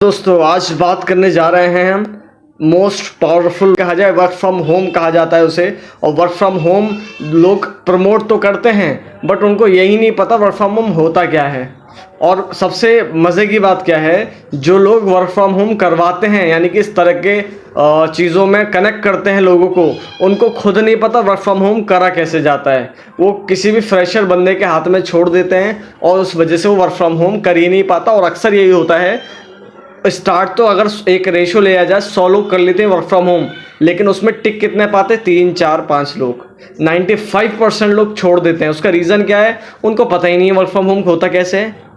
दोस्तों आज बात करने जा रहे हैं हम मोस्ट पावरफुल कहा जाए, वर्क फ्रॉम होम कहा जाता है उसे। और वर्क फ्रॉम होम लोग प्रमोट तो करते हैं बट उनको यही नहीं पता वर्क फ्रॉम होम होता क्या है। और सबसे मज़े की बात क्या है, जो लोग वर्क फ्रॉम होम करवाते हैं यानी कि इस तरह के चीज़ों में कनेक्ट करते हैं लोगों को, उनको खुद नहीं पता वर्क फ्रॉम होम करा कैसे जाता है। वो किसी भी फ्रेशर बंदे के हाथ में छोड़ देते हैं और उस वजह से वो वर्क फ्रॉम होम कर ही नहीं पाता। और अक्सर यही होता है, स्टार्ट तो अगर एक रेशो लिया जाए 100 लोग कर लेते हैं वर्क फ्रॉम होम, लेकिन उसमें टिक कितने पाते, 3 4 5 लोग। 95% लोग छोड़ देते हैं। उसका रीज़न क्या है, उनको पता ही नहीं है वर्क फ्रॉम होम होता कैसे है।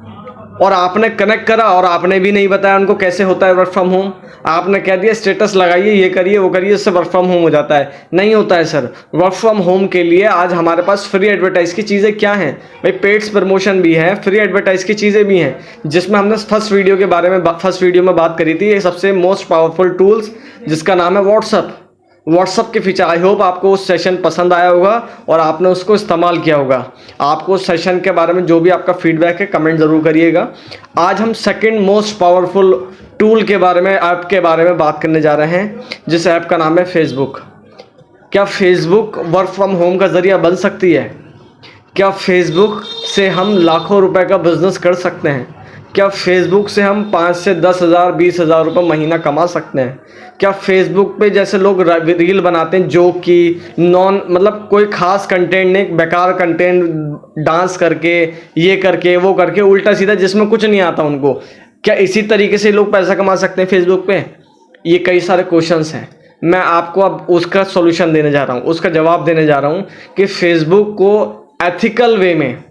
और आपने कनेक्ट करा और आपने भी नहीं बताया उनको कैसे होता है वर्क फ्रॉम होम। आपने कह दिया स्टेटस लगाइए, ये करिए वो करिए, इससे वर्क फ्रॉम होम हो जाता है। नहीं होता है सर। वर्क फ्रॉम होम के लिए आज हमारे पास फ्री एडवर्टाइज की चीज़ें क्या हैं भाई, पेड्स प्रमोशन भी है, फ्री एडवर्टाइज की चीज़ें भी हैं, जिसमें हमने फर्स्ट वीडियो में बात करी थी। ये सबसे मोस्ट पावरफुल टूल्स जिसका नाम है व्हाट्सअप के फीचर। आई होप आपको उस सेशन पसंद आया होगा और आपने उसको इस्तेमाल किया होगा। आपको उस सेशन के बारे में जो भी आपका फीडबैक है कमेंट ज़रूर करिएगा। आज हम सेकंड मोस्ट पावरफुल टूल के बारे में, ऐप के बारे में बात करने जा रहे हैं, जिस ऐप का नाम है फेसबुक। क्या फेसबुक वर्क फ्रॉम होम का ज़रिया बन सकती है? क्या फेसबुक से हम लाखों रुपए का बिजनेस कर सकते हैं? क्या फेसबुक से हम 5 से 10 हज़ार 20 हज़ार रुपये महीना कमा सकते हैं? क्या फेसबुक पे जैसे लोग रील बनाते हैं जो कि मतलब कोई खास कंटेंट नहीं, बेकार कंटेंट, डांस करके, ये करके वो करके, उल्टा सीधा, जिसमें कुछ नहीं आता उनको, क्या इसी तरीके से लोग पैसा कमा सकते हैं फेसबुक पे? ये कई सारे क्वेश्चंस हैं। मैं आपको अब उसका सॉल्यूशन देने जा रहा हूँ, उसका जवाब देने जा रहा हूँ कि फेसबुक को एथिकल वे में,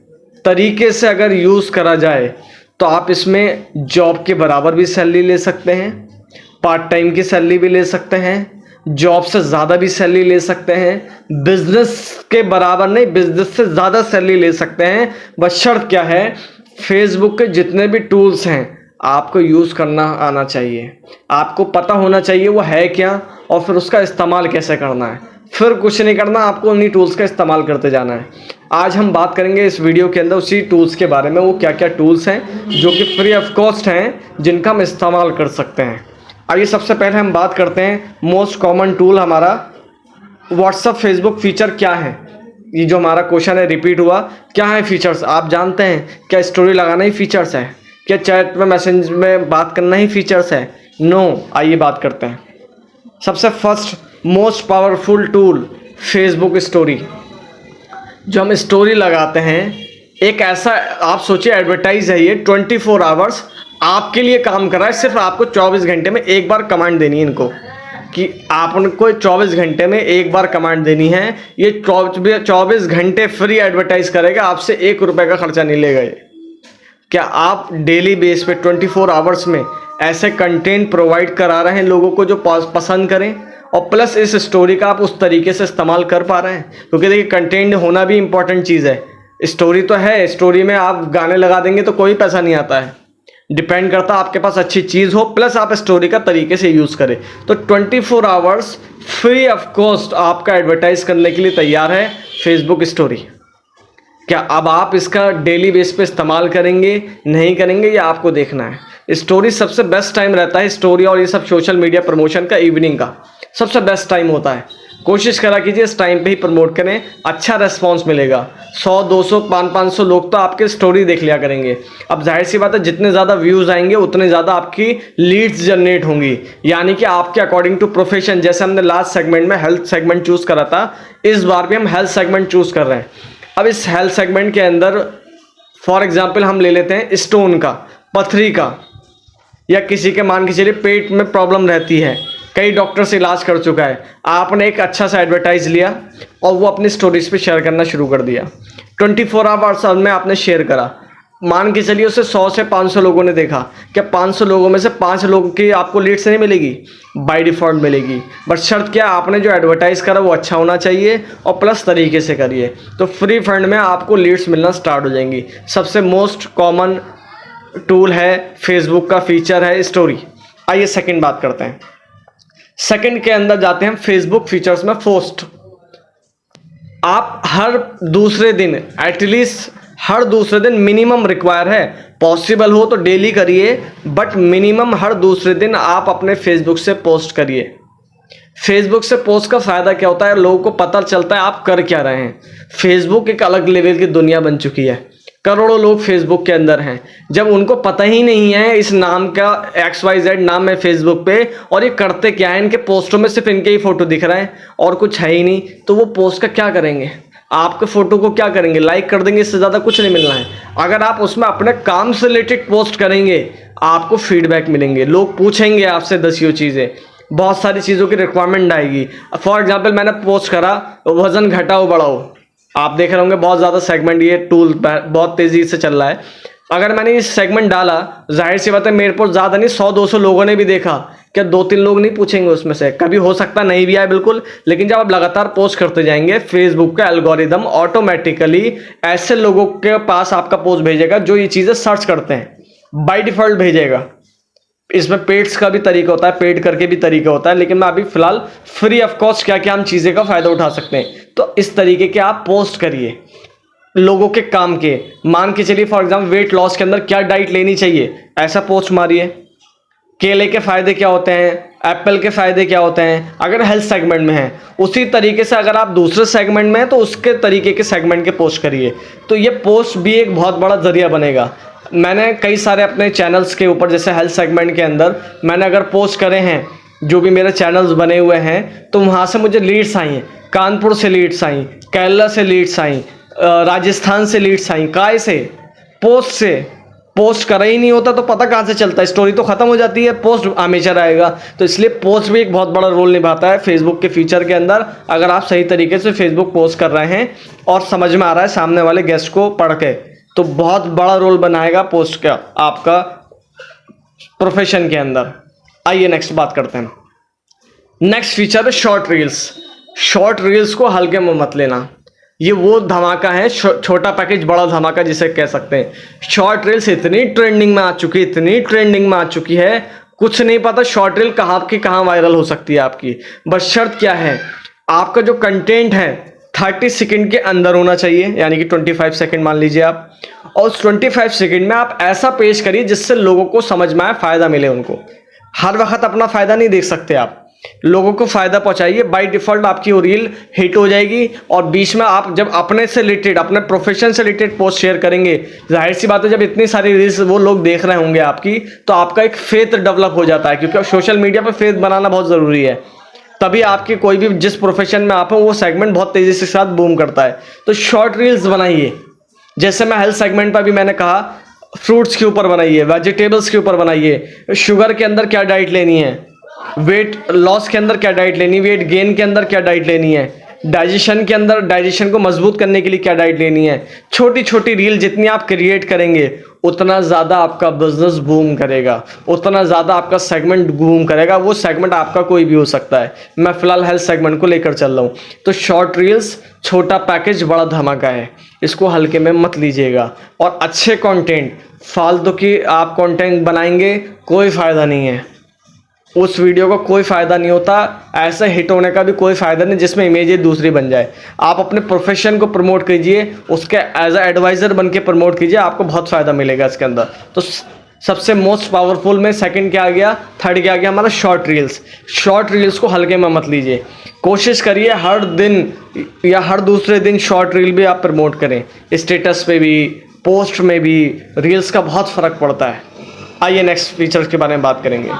तरीके से अगर यूज़ करा जाए तो आप इसमें जॉब के बराबर भी सैलरी ले सकते हैं, पार्ट टाइम की सैलरी भी ले सकते हैं, जॉब से ज़्यादा भी सैलरी ले सकते हैं, बिजनेस के बराबर नहीं, बिजनेस से ज़्यादा सैलरी ले सकते हैं। बस शर्त क्या है, फेसबुक के जितने भी टूल्स हैं आपको यूज़ करना आना चाहिए, आपको पता होना चाहिए वो है क्या और फिर उसका इस्तेमाल कैसे करना है। फिर कुछ नहीं करना, आपको उन्हीं टूल्स का इस्तेमाल करते जाना है। आज हम बात करेंगे इस वीडियो के अंदर उसी टूल्स के बारे में, वो क्या क्या टूल्स हैं जो कि फ्री ऑफ कॉस्ट हैं, जिनका हम इस्तेमाल कर सकते हैं। आइए सबसे पहले हम बात करते हैं मोस्ट कॉमन टूल हमारा व्हाट्सअप फेसबुक फीचर क्या है। ये जो हमारा क्वेश्चन है रिपीट हुआ, क्या है फीचर्स आप जानते हैं? क्या स्टोरी लगाना ही फीचर्स है? क्या चैट में मैसेज में बात करना ही फीचर्स है? नो। आइए बात करते हैं। सबसे first most powerful tool Facebook story. जो हम स्टोरी लगाते हैं, एक ऐसा, आप सोचिए एडवर्टाइज है ये, 24 आवर्स आपके लिए काम कर रहा है। सिर्फ आपको 24 घंटे में एक बार कमांड देनी है इनको कि आपको 24 घंटे में एक बार कमांड देनी है। ये 24 घंटे फ्री एडवर्टाइज करेगा, आपसे 1 रुपये का खर्चा नहीं लेगा ये। क्या आप डेली बेस पे 24 आवर्स में ऐसे कंटेंट प्रोवाइड करा रहे हैं लोगों को जो पसंद करें, और प्लस इस स्टोरी का आप उस तरीके से इस्तेमाल कर पा रहे हैं? क्योंकि देखिए कंटेंट होना भी इंपॉर्टेंट चीज़ है। स्टोरी तो है, स्टोरी में आप गाने लगा देंगे तो कोई पैसा नहीं आता है। डिपेंड करता आपके पास अच्छी चीज़ हो, प्लस आप स्टोरी का तरीके से यूज़ करें। तो 24 आवर्स फ्री ऑफ कॉस्ट आपका एडवर्टाइज करने के लिए तैयार है फेसबुक स्टोरी। क्या अब आप इसका डेली बेस पे इस्तेमाल करेंगे नहीं करेंगे, ये आपको देखना है। स्टोरी सबसे बेस्ट टाइम रहता है, स्टोरी और ये सब सोशल मीडिया प्रमोशन का इवनिंग का सबसे बेस्ट टाइम होता है। कोशिश करा कीजिए इस टाइम पे ही प्रमोट करें, अच्छा रेस्पॉन्स मिलेगा। 100 200 500 लोग तो आपके स्टोरी देख लिया करेंगे। अब जाहिर सी बात है, जितने ज़्यादा व्यूज़ आएंगे उतने ज़्यादा आपकी लीड्स जनरेट होंगी, यानी कि आपके अकॉर्डिंग टू प्रोफेशन। जैसे हमने लास्ट सेगमेंट में हेल्थ सेगमेंट चूज़ करा था, इस बार भी हम हेल्थ सेगमेंट चूज़ कर रहे हैं। अब इस हेल्थ सेगमेंट के अंदर फॉर एग्जाम्पल हम ले लेते हैं स्टोन का, पथरी का, या किसी के मान के चलिए पेट में प्रॉब्लम रहती है, कई डॉक्टर से इलाज कर चुका है। आपने एक अच्छा सा एडवर्टाइज लिया और वो अपनी स्टोरीज पे शेयर करना शुरू कर दिया। 24 आवर्स में आपने शेयर करा, मान के चलिए उसे 100 से 500 लोगों ने देखा। क्या 500 लोगों में से 5 लोगों की आपको लीड्स नहीं मिलेगी? बाय डिफ़ॉल्ट मिलेगी। बट शर्त क्या, आपने जो एडवर्टाइज करा वो अच्छा होना चाहिए और प्लस तरीके से करिए, तो फ्री फंड में आपको लीड्स मिलना स्टार्ट हो जाएंगी। सबसे मोस्ट कॉमन टूल है फेसबुक का, फीचर है स्टोरी। आइए सेकंड बात करते हैं। सेकंड के अंदर जाते हैं फेसबुक फीचर्स में पोस्ट। आप हर दूसरे दिन एटलीस्ट हर दूसरे दिन मिनिमम रिक्वायर है। पॉसिबल हो तो डेली करिए, बट मिनिमम हर दूसरे दिन आप अपने फेसबुक से पोस्ट करिए। फेसबुक से पोस्ट का फ़ायदा क्या होता है, लोगों को पता चलता है आप कर क्या रहे हैं। फेसबुक एक अलग लेवल की दुनिया बन चुकी है, करोड़ों लोग फेसबुक के अंदर हैं। जब उनको पता ही नहीं है इस नाम का XYZ नाम है फेसबुक पे, और ये करते क्या है, इनके पोस्टों में सिर्फ इनके ही फ़ोटो दिख रहे हैं और कुछ है ही नहीं, तो वो पोस्ट का क्या करेंगे, आपके फ़ोटो को क्या करेंगे, लाइक कर देंगे, इससे ज़्यादा कुछ नहीं मिलना है। अगर आप उसमें अपने काम से रिलेटेड पोस्ट करेंगे, आपको फीडबैक मिलेंगे, लोग पूछेंगे आपसे 10 चीज़ें, बहुत सारी चीज़ों की रिक्वायरमेंट आएगी। फॉर एग्जाम्पल मैंने पोस्ट करा वज़न घटाओ बढ़ाओ, आप देख रहे होंगे बहुत ज़्यादा सेगमेंट ये टूल बहुत तेज़ी से चल रहा है। अगर मैंने इस सेगमेंट डाला, जाहिर सी बात है मेरे पर ज़्यादा नहीं 100-200 लोगों ने भी देखा, क्या 2-3 लोग नहीं पूछेंगे उसमें से, कभी हो सकता नहीं भी आए बिल्कुल। लेकिन जब आप लगातार पोस्ट करते जाएंगे, फेसबुक का एल्गोरिदम ऑटोमेटिकली ऐसे लोगों के पास आपका पोस्ट भेजेगा जो ये चीज़ें सर्च करते हैं, बाय डिफ़ॉल्ट भेजेगा। इसमें पेड्स का भी तरीका होता है, पेड करके भी तरीका होता है, लेकिन मैं अभी फिलहाल फ्री ऑफ कॉस्ट क्या क्या हम चीज़ें का फ़ायदा उठा सकते हैं। तो इस तरीके के आप पोस्ट करिए लोगों के काम के। मान के चलिए फॉर एग्जाम्पल वेट लॉस के अंदर क्या डाइट लेनी चाहिए, ऐसा पोस्ट मारिए। केले के फ़ायदे क्या होते हैं, एप्पल के फ़ायदे क्या होते हैं, अगर हेल्थ सेगमेंट में है। उसी तरीके से अगर आप दूसरे सेगमेंट में हैं तो उसके तरीके के सेगमेंट के पोस्ट करिए। तो ये पोस्ट भी एक बहुत बड़ा ज़रिया बनेगा। मैंने कई सारे अपने चैनल्स के ऊपर, जैसे हेल्थ सेगमेंट के अंदर मैंने अगर पोस्ट करे हैं, जो भी मेरे चैनल्स बने हुए हैं, तो वहाँ से मुझे लीड्स आई हैं। कानपुर से लीड्स आई, केरला से लीड्स आई, राजस्थान से लीड्स आई। काय से? पोस्ट से। पोस्ट करा ही नहीं होता तो पता कहाँ से चलता है, स्टोरी तो ख़त्म हो जाती है, पोस्ट हमेशा रहेगा। तो इसलिए पोस्ट भी एक बहुत बड़ा रोल निभाता है फेसबुक के फीचर के अंदर। अगर आप सही तरीके से फेसबुक पोस्ट कर रहे हैं और समझ में आ रहा है सामने वाले गेस्ट को पढ़ के, तो बहुत बड़ा रोल बनाएगा पोस्ट का आपका प्रोफेशन के अंदर। आइए नेक्स्ट बात करते हैं। नेक्स्ट फीचर है शॉर्ट रील्स। शॉर्ट रील्स को हल्के में मत लेना, ये वो धमाका है, छोटा पैकेज बड़ा धमाका जिसे कह सकते हैं। शॉर्ट रील्स इतनी ट्रेंडिंग में आ चुकी है, इतनी ट्रेंडिंग में आ चुकी है, कुछ नहीं पता शॉर्ट रील कहाँ की कहाँ वायरल हो सकती है आपकी। बस शर्त क्या है, आपका जो कंटेंट है 30 सेकंड के अंदर होना चाहिए, यानी कि 25 सेकंड मान लीजिए आप। और उस 25 सेकंड में आप ऐसा पेश करिए जिससे लोगों को समझ में आए, फ़ायदा मिले उनको। हर वक्त अपना फ़ायदा नहीं देख सकते आप, लोगों को फ़ायदा पहुंचाइए। बाय डिफ़ॉल्ट आपकी वो रील हिट हो जाएगी। और बीच में आप जब अपने से रिलेटेड, अपने प्रोफेशन से रिलेटेड पोस्ट शेयर करेंगे, जाहिर सी बात है जब इतनी सारी रील्स वो लोग देख रहे होंगे आपकी, तो आपका एक फेथ डेवलप हो जाता है, क्योंकि सोशल मीडिया पर फेथ बनाना बहुत ज़रूरी है। तभी आपकी कोई भी जिस प्रोफेशन में आप हो वो सेगमेंट बहुत तेज़ी से साथ बूम करता है। तो शॉर्ट रील्स बनाइए, जैसे मैं हेल्थ सेगमेंट पर भी मैंने कहा, फ्रूट्स के ऊपर बनाइए, वेजिटेबल्स के ऊपर बनाइए, शुगर के अंदर क्या डाइट लेनी है, वेट लॉस के अंदर क्या डाइट लेनी है, वेट गेन के अंदर क्या डाइट लेनी है, डाइजेशन के अंदर डाइजेशन को मजबूत करने के लिए क्या डाइट लेनी है। छोटी छोटी रील जितनी आप क्रिएट करेंगे उतना ज़्यादा आपका बिजनेस बूम करेगा, उतना ज़्यादा आपका सेगमेंट बूम करेगा। वो सेगमेंट आपका कोई भी हो सकता है, मैं फ़िलहाल हेल्थ सेगमेंट को लेकर चल रहा हूँ। तो शॉर्ट रील्स छोटा पैकेज बड़ा धमाका है, इसको हल्के में मत लीजिएगा। और अच्छे कंटेंट, फालतू की आप कंटेंट बनाएंगे कोई फ़ायदा नहीं है, उस वीडियो का कोई फ़ायदा नहीं होता, ऐसे हिट होने का भी कोई फ़ायदा नहीं जिसमें इमेज दूसरी बन जाए। आप अपने प्रोफेशन को प्रमोट कीजिए, उसके एज एडवाइज़र बन के प्रमोट कीजिए, आपको बहुत फ़ायदा मिलेगा इसके अंदर। तो सबसे मोस्ट पावरफुल में सेकंड क्या आ गया, थर्ड क्या आ गया हमारा, शॉर्ट रील्स। शॉर्ट रील्स को हल्के में मत लीजिए, कोशिश करिए हर दिन या हर दूसरे दिन शॉर्ट रील भी आप प्रमोट करें, स्टेटस पे भी, पोस्ट में भी। रील्स का बहुत फ़र्क पड़ता है। आइए नेक्स्ट फीचर के बारे में बात करेंगे।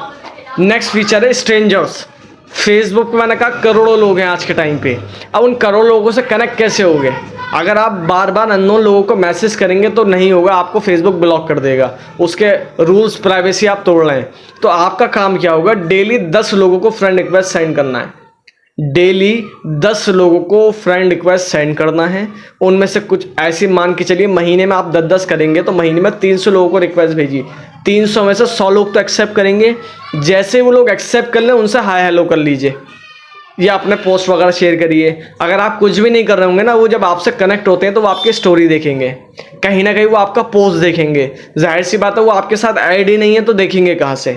नेक्स्ट फीचर है स्ट्रेंजर्स। फेसबुक पे मैंने कहा करोड़ों लोग हैं आज के टाइम पे, अब उन करोड़ों लोगों से कनेक्ट कैसे होगे। अगर आप बार बार अननोन लोगों को मैसेज करेंगे तो नहीं होगा, आपको फेसबुक ब्लॉक कर देगा, उसके रूल्स प्राइवेसी आप तोड़ रहे हैं। तो आपका काम क्या होगा, डेली 10 लोगों को फ्रेंड रिक्वेस्ट सेंड करना है। डेली 10 लोगों को फ्रेंड रिक्वेस्ट सेंड करना है। उनमें से कुछ ऐसी मान के चलिए महीने में आप 10-10 करेंगे तो महीने में 300 लोगों को रिक्वेस्ट भेजिए। 300 में से 100 लोग तो एक्सेप्ट करेंगे, जैसे वो लोग एक्सेप्ट कर लें उनसे हाय हेलो कर लीजिए या अपने पोस्ट वगैरह शेयर करिए। अगर आप कुछ भी नहीं कर रहे होंगे ना, वो जब आपसे कनेक्ट होते हैं तो वो आपकी स्टोरी देखेंगे, कहीं ना कहीं वो आपका पोस्ट देखेंगे। जाहिर सी बात है वो आपके साथ ऐड ही नहीं है तो देखेंगे कहाँ से।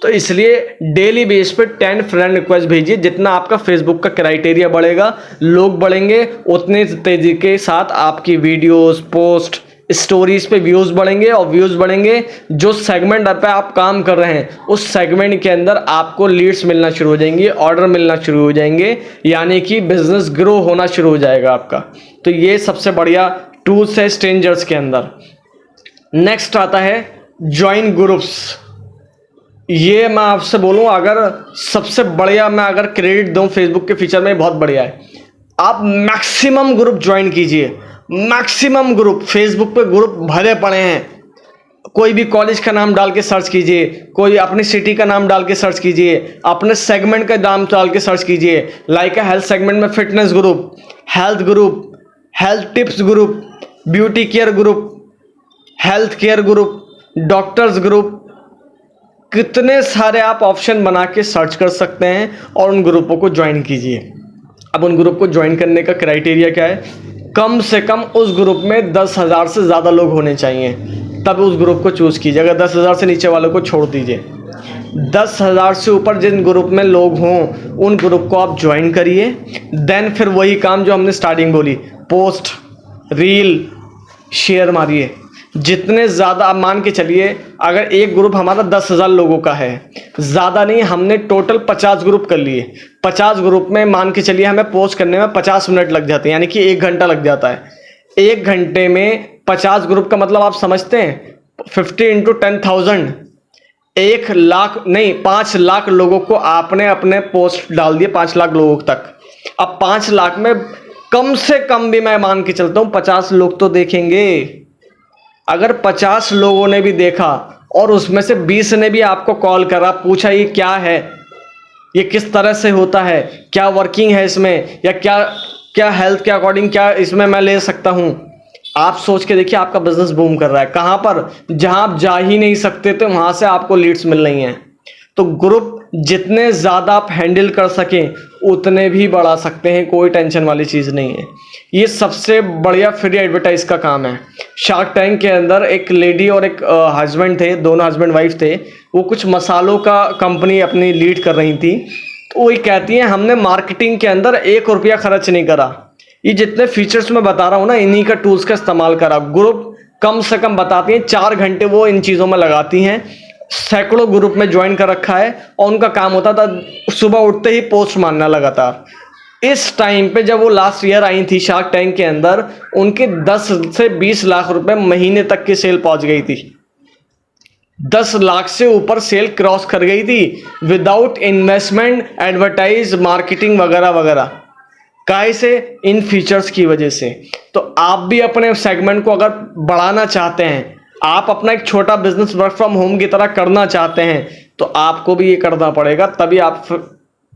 तो इसलिए डेली बेस पे 10 फ्रेंड रिक्वेस्ट भेजिए। जितना आपका फेसबुक का क्राइटेरिया बढ़ेगा, लोग बढ़ेंगे, उतने तेजी के साथ आपकी वीडियोस, पोस्ट स्टोरीज पे व्यूज बढ़ेंगे और व्यूज बढ़ेंगे, जो सेगमेंट पे आप काम कर रहे हैं उस सेगमेंट के अंदर आपको लीड्स मिलना शुरू हो जाएंगी, ऑर्डर मिलना शुरू हो जाएंगे, यानी कि बिजनेस ग्रो होना शुरू हो जाएगा आपका। तो ये सबसे बढ़िया टूल्स है स्ट्रेंजर्स के अंदर। नेक्स्ट आता है ज्वाइन ग्रुप्स। ये मैं आपसे बोलूं, अगर सबसे बढ़िया मैं अगर क्रेडिट दूं फेसबुक के फीचर में, बहुत बढ़िया है। आप मैक्सिमम ग्रुप ज्वाइन कीजिए, मैक्सिमम ग्रुप। फेसबुक पे ग्रुप भरे पड़े हैं। कोई भी कॉलेज का नाम डाल के सर्च कीजिए, कोई अपनी सिटी का नाम डाल के सर्च कीजिए, अपने सेगमेंट का नाम डाल के सर्च कीजिए। लाइक हेल्थ सेगमेंट में fitness group, health tips group, beauty care group, health care group, doctors group, कितने सारे आप ऑप्शन बना के सर्च कर सकते हैं और उन ग्रुपों को ज्वाइन कीजिए। अब उन ग्रुप को ज्वाइन करने का क्राइटेरिया क्या है? कम से कम उस ग्रुप में 10,000 से ज़्यादा लोग होने चाहिए, तब उस ग्रुप को चूज़ कीजिए। अगर 10,000 से नीचे वालों को छोड़ दीजिए। 10,000 से ऊपर जिन ग्रुप में लोग हों उन ग्रुप को आप ज्वाइन करिए। देन फिर वही काम जो हमने स्टार्टिंग बोली, पोस्ट, रील, शेयर मारिए। जितने ज़्यादा आप मान के चलिए, अगर एक ग्रुप हमारा 10,000 लोगों का है, ज़्यादा नहीं, हमने टोटल 50 ग्रुप कर लिए। 50 ग्रुप में मान के चलिए हमें पोस्ट करने में 50 मिनट लग जाते हैं, यानी कि 1 घंटा लग जाता है। 1 घंटे में 50 ग्रुप का मतलब आप समझते हैं? 50 × 10,000, 1 लाख नहीं, 5 लाख लोगों को आपने अपने पोस्ट डाल दिए, 5 लाख लोगों तक। अब 5 लाख में कम से कम भी मैं मान के चलता हूँ 50 लोग तो देखेंगे। अगर 50 लोगों ने भी देखा और उसमें से 20 ने भी आपको कॉल करा, पूछा ये क्या है, ये किस तरह से होता है, क्या वर्किंग है इसमें, या क्या हेल्थ के अकॉर्डिंग क्या इसमें मैं ले सकता हूं, आप सोच के देखिए आपका बिजनेस बूम कर रहा है। कहां पर? जहां आप जा ही नहीं सकते थे वहां से आपको लीड्स मिल रही हैं। तो ग्रुप जितने ज़्यादा आप हैंडल कर सकें उतने भी बढ़ा सकते हैं, कोई टेंशन वाली चीज़ नहीं है। ये सबसे बढ़िया फ्री एडवर्टाइज का काम है। शार्क टैंक के अंदर एक लेडी और एक हस्बैंड थे, दोनों हस्बैंड वाइफ थे। वो कुछ मसालों का कंपनी अपनी लीड कर रही थी। तो वही कहती हैं हमने मार्केटिंग के अंदर 1 रुपया खर्च नहीं करा। ये जितने फीचर्स मैं बता रहा हूँ ना, इन्हीं का टूल्स का इस्तेमाल करा। ग्रुप कम से कम बताती हैं 4 घंटे वो इन चीज़ों में लगाती हैं। सैकड़ों ग्रुप में ज्वाइन कर रखा है और उनका काम होता था सुबह उठते ही पोस्ट मारना लगातार। इस टाइम पे जब वो लास्ट ईयर आई थी शार्क टैंक के अंदर, उनके 10 से 20 लाख रुपए महीने तक की सेल पहुंच गई थी। 10 लाख से ऊपर सेल क्रॉस कर गई थी विदाउट इन्वेस्टमेंट, एडवर्टाइज, मार्केटिंग वगैरह वगैरह। काहे से? इन फीचर्स की वजह से। तो आप भी अपने सेगमेंट को अगर बढ़ाना चाहते हैं, आप अपना एक छोटा बिजनेस वर्क फ्रॉम होम की तरह करना चाहते हैं, तो आपको भी ये करना पड़ेगा, तभी आप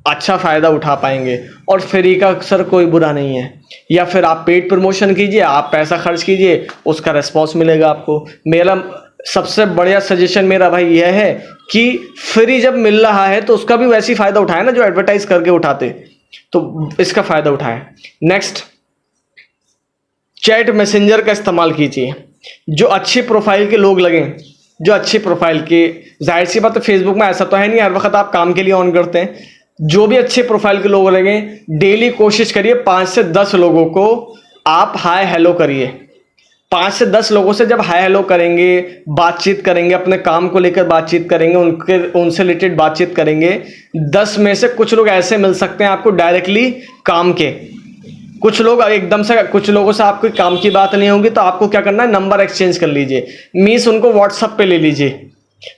अच्छा फ़ायदा उठा पाएंगे। और फ्री का अक्सर कोई बुरा नहीं है। या फिर आप पेड प्रमोशन कीजिए, आप पैसा खर्च कीजिए, उसका रिस्पॉन्स मिलेगा आपको। मेरा सबसे बढ़िया सजेशन मेरा भाई यह है कि फ्री जब मिल रहा है तो उसका भी वैसे ही फ़ायदा उठाए ना जो एडवर्टाइज करके उठाते, तो इसका फ़ायदा उठाए। नेक्स्ट, चैट मैसेंजर का इस्तेमाल कीजिए। जो अच्छी प्रोफाइल के लोग लगें, जो अच्छी प्रोफाइल के, जाहिर सी बात है फेसबुक में ऐसा तो है नहीं हर वक्त आप काम के लिए ऑन करते हैं। जो भी अच्छे प्रोफाइल के लोग लगें, डेली कोशिश करिए 5 से 10 लोगों को आप हाय हेलो करिए। 5 से 10 लोगों से जब हाय हेलो करेंगे, बातचीत करेंगे, अपने काम को लेकर बातचीत करेंगे, उनसे रिलेटेड बातचीत करेंगे, 10 में से कुछ लोग ऐसे मिल सकते हैं आपको डायरेक्टली काम के। कुछ लोग एकदम से, कुछ लोगों से आपको काम की बात नहीं होगी, तो आपको क्या करना है, नंबर एक्सचेंज कर लीजिए। मीन्स उनको व्हाट्सएप पे ले लीजिए।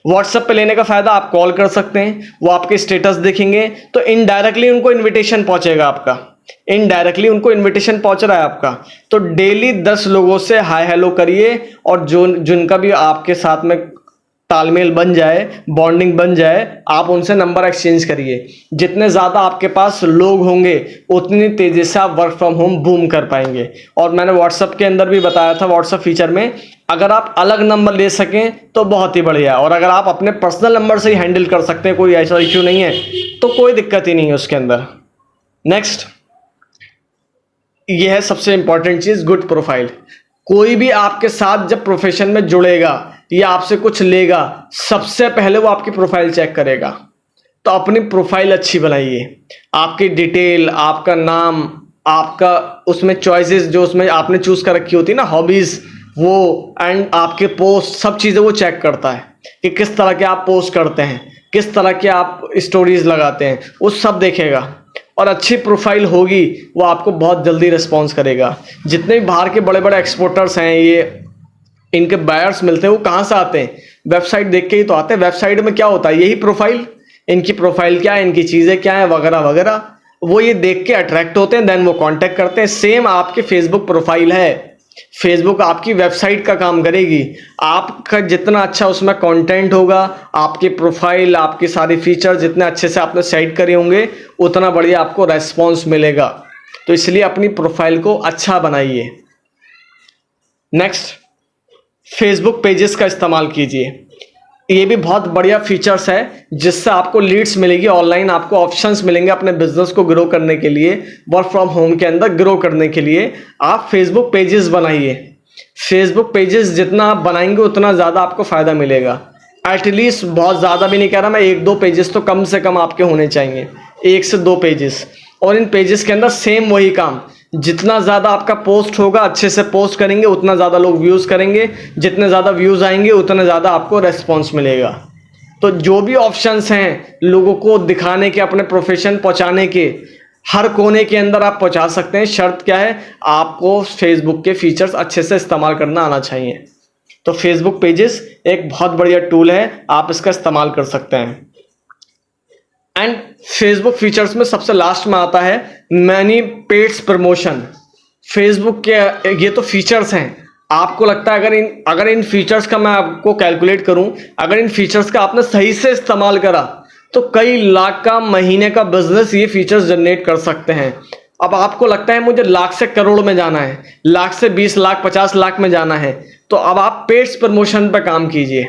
व्हाट्सएप पे लेने का फायदा, आप कॉल कर सकते हैं, वो आपके स्टेटस देखेंगे, तो इनडायरेक्टली उनको इनविटेशन पहुंचेगा आपका। इनडायरेक्टली उनको इनविटेशन पहुंच रहा है आपका। तो डेली 10 लोगों से हाय हेलो करिए, और जिनका भी आपके साथ में तालमेल बन जाए, बॉन्डिंग बन जाए, आप उनसे नंबर एक्सचेंज करिए। जितने ज़्यादा आपके पास लोग होंगे उतनी तेज़ी से आप वर्क फ्रॉम होम बूम कर पाएंगे। और मैंने व्हाट्सएप के अंदर भी बताया था, व्हाट्सएप फीचर में अगर आप अलग नंबर ले सकें तो बहुत ही बढ़िया, और अगर आप अपने पर्सनल नंबर से ही हैंडल कर सकते हैं, कोई ऐसा इश्यू नहीं है, तो कोई दिक्कत ही नहीं है उसके अंदर। नेक्स्ट, यह है सबसे इंपॉर्टेंट चीज़, गुड प्रोफाइल। कोई भी आपके साथ जब प्रोफेशन में जुड़ेगा या आपसे कुछ लेगा, सबसे पहले वो आपकी प्रोफाइल चेक करेगा। तो अपनी प्रोफाइल अच्छी बनाइए। आपकी डिटेल, आपका नाम, आपका उसमें चॉइसेस जो उसमें आपने चूज कर रखी होती है ना, हॉबीज, वो एंड आपके पोस्ट सब चीज़ें वो चेक करता है कि किस तरह के आप पोस्ट करते हैं, किस तरह के आप स्टोरीज लगाते हैं, वो सब देखेगा। और अच्छी प्रोफाइल होगी वो आपको बहुत जल्दी रिस्पॉन्स करेगा। जितने भी बाहर के बड़े बड़े एक्सपोर्टर्स हैं, ये इनके बायर्स मिलते हैं, वो कहाँ से आते हैं? वेबसाइट देख के ही तो आते हैं। वेबसाइट में क्या होता है? यही प्रोफाइल, इनकी प्रोफाइल क्या है, इनकी चीज़ें क्या है, वगैरह वगैरह, वो ये देख के अट्रैक्ट होते हैं, देन वो कांटेक्ट करते हैं। सेम आपकी फेसबुक प्रोफाइल है, फेसबुक आपकी वेबसाइट का काम करेगी। आपका जितना अच्छा उसमें कंटेंट होगा, आपकी प्रोफाइल, आपकी सारी फीचर जितने अच्छे से आपने सेट करे होंगे, उतना बढ़िया आपको रेस्पॉन्स मिलेगा। तो इसलिए अपनी प्रोफाइल को अच्छा बनाइए। नेक्स्ट, फेसबुक पेजेस का इस्तेमाल कीजिए। ये भी बहुत बढ़िया फीचर्स है जिससे आपको लीड्स मिलेगी ऑनलाइन, आपको ऑप्शंस मिलेंगे अपने बिजनेस को ग्रो करने के लिए, वर्क फ्रॉम होम के अंदर ग्रो करने के लिए। आप फेसबुक पेजेस बनाइए। फेसबुक पेजेस जितना आप बनाएंगे उतना ज़्यादा आपको फ़ायदा मिलेगा। एटलीस्ट, बहुत ज़्यादा भी नहीं कह रहा मैं, 1-2 पेजेस तो कम से कम आपके होने चाहिए, 1 से 2 पेजेस। और इन पेजेस के अंदर सेम वही काम, जितना ज़्यादा आपका पोस्ट होगा, अच्छे से पोस्ट करेंगे, उतना ज़्यादा लोग व्यूज़ करेंगे, जितने ज़्यादा व्यूज़ आएंगे उतना ज़्यादा आपको रेस्पॉन्स मिलेगा। तो जो भी ऑप्शंस हैं लोगों को दिखाने के, अपने प्रोफेशन पहुंचाने के, हर कोने के अंदर आप पहुंचा सकते हैं। शर्त क्या है? आपको फेसबुक के फीचर्स अच्छे से इस्तेमाल करना आना चाहिए। तो फेसबुक पेजेस एक बहुत बढ़िया टूल है, आप इसका इस्तेमाल कर सकते हैं। एंड फेसबुक फीचर्स में सबसे लास्ट में आता है मैनी पेड्स प्रमोशन। फेसबुक के ये तो फीचर्स हैं। आपको लगता है अगर इन फीचर्स का मैं आपको कैलकुलेट करूं, अगर इन फीचर्स का आपने सही से इस्तेमाल करा तो कई लाख का महीने का बिजनेस ये फीचर्स जनरेट कर सकते हैं। अब आपको लगता है मुझे लाख से करोड़ में जाना है, लाख से 20 लाख 50 लाख में जाना है, तो अब आप पेड्स प्रमोशन पर काम कीजिए।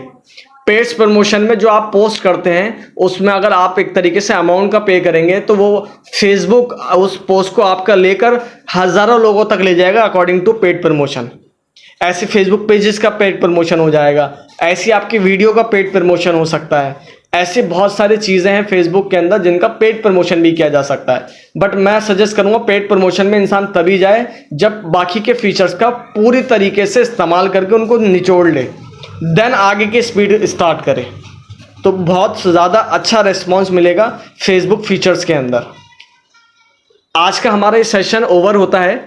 पेड्स प्रमोशन में जो आप पोस्ट करते हैं उसमें अगर आप एक तरीके से अमाउंट का पे करेंगे तो वो फेसबुक उस पोस्ट को आपका लेकर हजारों लोगों तक ले जाएगा अकॉर्डिंग टू पेड प्रमोशन। ऐसे फेसबुक पेजेस का पेड प्रमोशन हो जाएगा, ऐसी आपकी वीडियो का पेड प्रमोशन हो सकता है। ऐसी बहुत सारी चीज़ें हैं फेसबुक के अंदर जिनका पेड प्रमोशन भी किया जा सकता है। बट मैं सजेस्ट करूंगा पेड प्रमोशन में इंसान तभी जाए जब बाकी के फीचर्स का पूरी तरीके से इस्तेमाल करके उनको निचोड़ ले, देन आगे की स्पीड स्टार्ट करें, तो बहुत ज़्यादा अच्छा रिस्पॉन्स मिलेगा फेसबुक फीचर्स के अंदर। आज का हमारा ये सेशन ओवर होता है।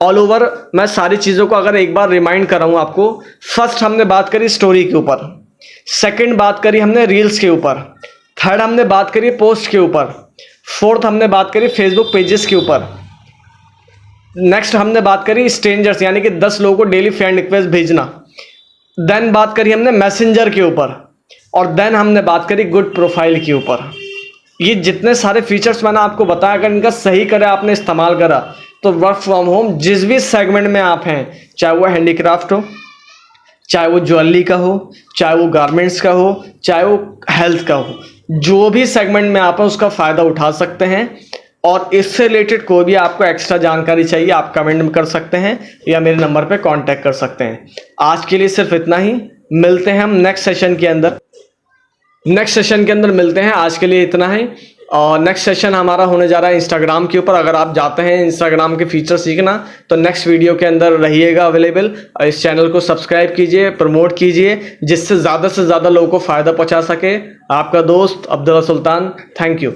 ऑल ओवर मैं सारी चीज़ों को अगर एक बार रिमाइंड कराऊँ आपको, फर्स्ट हमने बात करी स्टोरी के ऊपर, सेकंड बात करी हमने रील्स के ऊपर, थर्ड हमने बात करी पोस्ट के ऊपर, फोर्थ हमने बात करी फेसबुक पेजेस के ऊपर, नेक्स्ट हमने बात करी स्ट्रेंजर्स यानी कि 10 लोगों को डेली फ्रेंड रिक्वेस्ट भेजना, देन बात करी हमने मैसेंजर के ऊपर, और देन हमने बात करी गुड प्रोफाइल के ऊपर। ये जितने सारे फीचर्स मैंने आपको बताया, अगर इनका सही करा, आपने इस्तेमाल करा, तो वर्क फ्रॉम होम जिस भी सेगमेंट में आप हैं, चाहे वो हैंडीक्राफ्ट हो, चाहे वो ज्वेलरी का हो, चाहे वो गारमेंट्स का हो, चाहे वो हेल्थ का हो, जो भी सेगमेंट में आप हैं उसका फ़ायदा उठा सकते हैं। और इससे रिलेटेड कोई भी आपको एक्स्ट्रा जानकारी चाहिए, आप कमेंट में कर सकते हैं या मेरे नंबर पे कांटेक्ट कर सकते हैं। आज के लिए सिर्फ इतना ही, मिलते हैं हम नेक्स्ट सेशन के अंदर। मिलते हैं। आज के लिए इतना ही, और नेक्स्ट सेशन हमारा होने जा रहा है इंस्टाग्राम के ऊपर। अगर आप जाते हैं इंस्टाग्राम के फीचर सीखना तो नेक्स्ट वीडियो के अंदर रहिएगा अवेलेबल। इस चैनल को सब्सक्राइब कीजिए, प्रमोट कीजिए, जिससे ज़्यादा से ज़्यादा लोगों को फ़ायदा पहुंचा सके। आपका दोस्त अब्दुल्ला सुल्तान, थैंक यू।